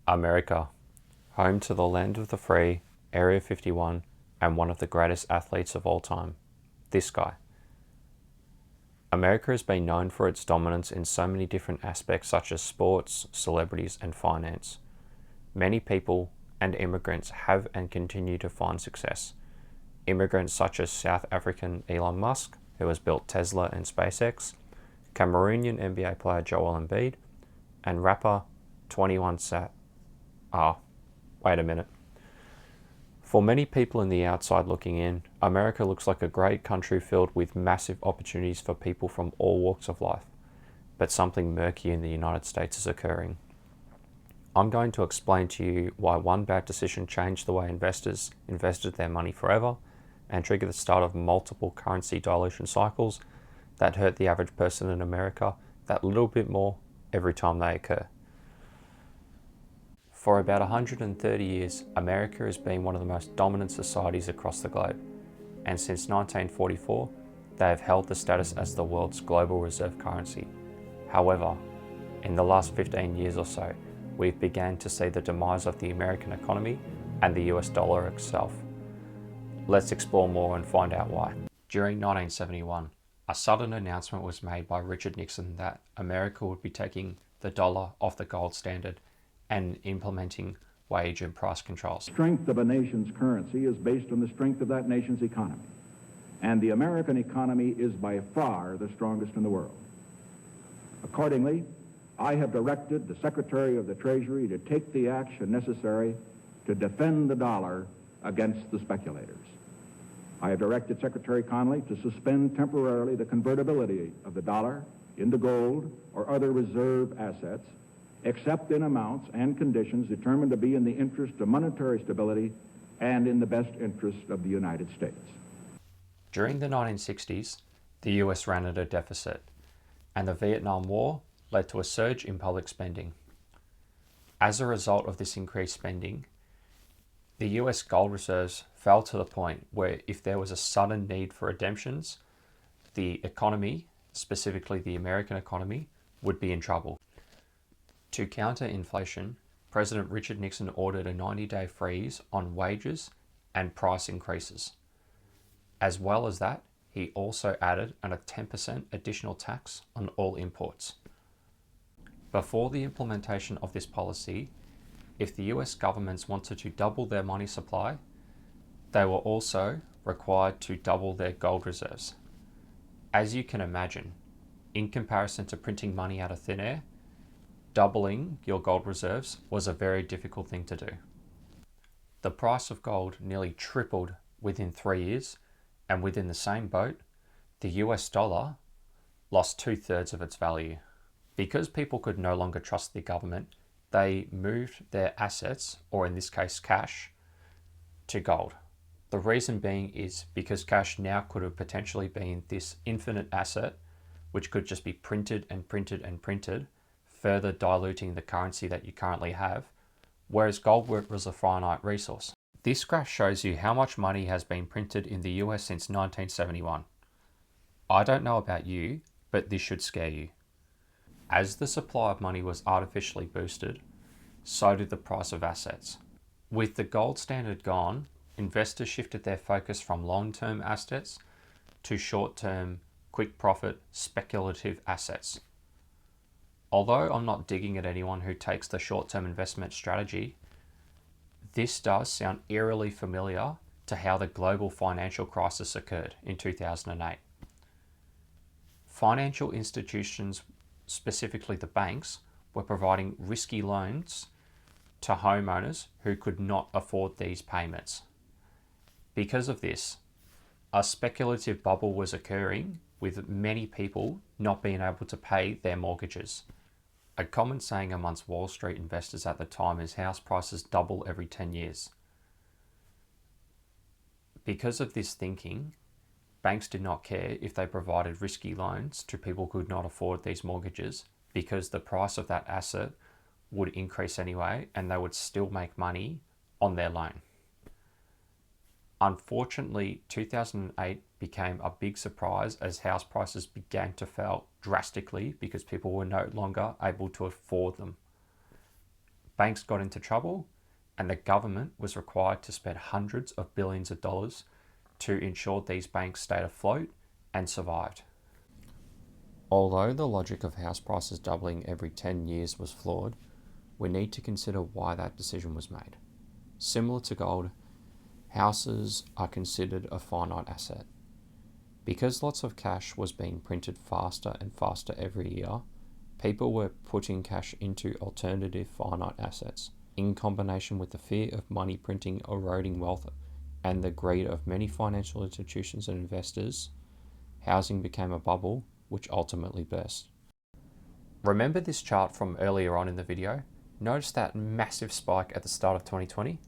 America, home to the land of the free, Area 51, and one of the greatest athletes of all time, this guy. America has been known for its dominance in so many different aspects such as sports, celebrities, and finance. Many people and immigrants have and continue to find success. Immigrants such as South African Elon Musk, who has built Tesla and SpaceX, Cameroonian NBA player Joel Embiid, and rapper 21 Sat. Wait a minute. For many people in the outside looking in, America looks like a great country filled with massive opportunities for people from all walks of life. But something murky in the United States is occurring. I'm going to explain to you why one bad decision changed the way investors invested their money forever and triggered the start of multiple currency dilution cycles that hurt the average person in America that little bit more every time they occur. For about 130 years, America has been one of the most dominant societies across the globe, and since 1944, they have held the status as the world's global reserve currency. However, in the last 15 years or so, we've begun to see the demise of the American economy and the US dollar itself. Let's explore more and find out why. During 1971, a sudden announcement was made by Richard Nixon that America would be taking the dollar off the gold standard and implementing wage and price controls. The strength of a nation's currency is based on the strength of that nation's economy. And the American economy is by far the strongest in the world. Accordingly, I have directed the Secretary of the Treasury to take the action necessary to defend the dollar against the speculators. I have directed Secretary Connally to suspend temporarily the convertibility of the dollar into gold or other reserve assets, except in amounts and conditions determined to be in the interest of monetary stability and in the best interest of the United States. During the 1960s, the US ran at a deficit, and the Vietnam War led to a surge in public spending. As a result of this increased spending, the US gold reserves fell to the point where if there was a sudden need for redemptions, the economy, specifically the American economy, would be in trouble. To counter inflation, President Richard Nixon ordered a 90-day freeze on wages and price increases. As well as that, he also added a 10% additional tax on all imports. Before the implementation of this policy, if the US governments wanted to double their money supply, they were also required to double their gold reserves. As you can imagine, in comparison to printing money out of thin air, doubling your gold reserves was a very difficult thing to do. The price of gold nearly tripled within 3 years, and within the same boat, the US dollar lost 2/3 of its value. Because people could no longer trust the government, they moved their assets, or in this case cash, to gold. The reason being is because cash now could have potentially been this infinite asset which could just be printed and printed and printed, further diluting the currency that you currently have, whereas gold was a finite resource. This graph shows you how much money has been printed in the US since 1971. I don't know about you, but this should scare you. As the supply of money was artificially boosted, so did the price of assets. With the gold standard gone, investors shifted their focus from long-term assets to short-term, quick profit, speculative assets. Although I'm not digging at anyone who takes the short-term investment strategy, this does sound eerily familiar to how the global financial crisis occurred in 2008. Financial institutions, specifically the banks, were providing risky loans to homeowners who could not afford these payments. Because of this, a speculative bubble was occurring with many people not being able to pay their mortgages. A common saying amongst Wall Street investors at the time is house prices double every 10 years. Because of this thinking, banks did not care if they provided risky loans to people who could not afford these mortgages, because the price of that asset would increase anyway and they would still make money on their loan. Unfortunately, 2008 became a big surprise as house prices began to fall drastically because people were no longer able to afford them. banks got into trouble, and the government was required to spend hundreds of billions of dollars to ensure these banks stayed afloat and survived. Although the logic of house prices doubling every 10 years was flawed, we need to consider why that decision was made. Similar to gold, houses are considered a finite asset. Because lots of cash was being printed faster and faster every year, people were putting cash into alternative finite assets. In combination with the fear of money printing eroding wealth and the greed of many financial institutions and investors, housing became a bubble which ultimately burst. Remember this chart from earlier on in the video? Notice that massive spike at the start of 2020?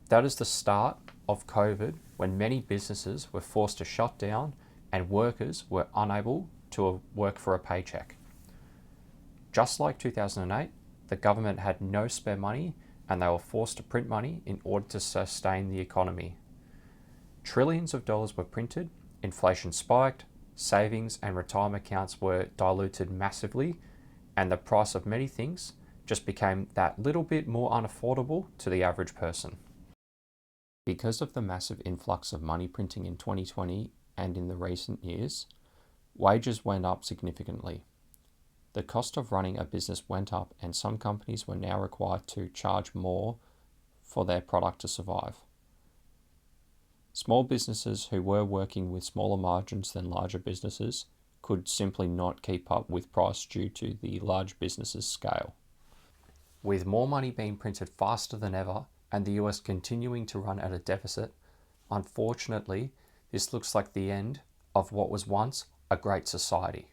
That is the start of COVID, when many businesses were forced to shut down and workers were unable to work for a paycheck. Just like 2008, the government had no spare money and they were forced to print money in order to sustain the economy. Trillions of dollars were printed, inflation spiked, savings and retirement accounts were diluted massively, and the price of many things just became that little bit more unaffordable to the average person. Because of the massive influx of money printing in 2020 and in the recent years, wages went up significantly. The cost of running a business went up, and some companies were now required to charge more for their product to survive. Small businesses who were working with smaller margins than larger businesses could simply not keep up with price due to the large business's scale. With more money being printed faster than ever and the US continuing to run at a deficit, unfortunately, this looks like the end of what was once a great society.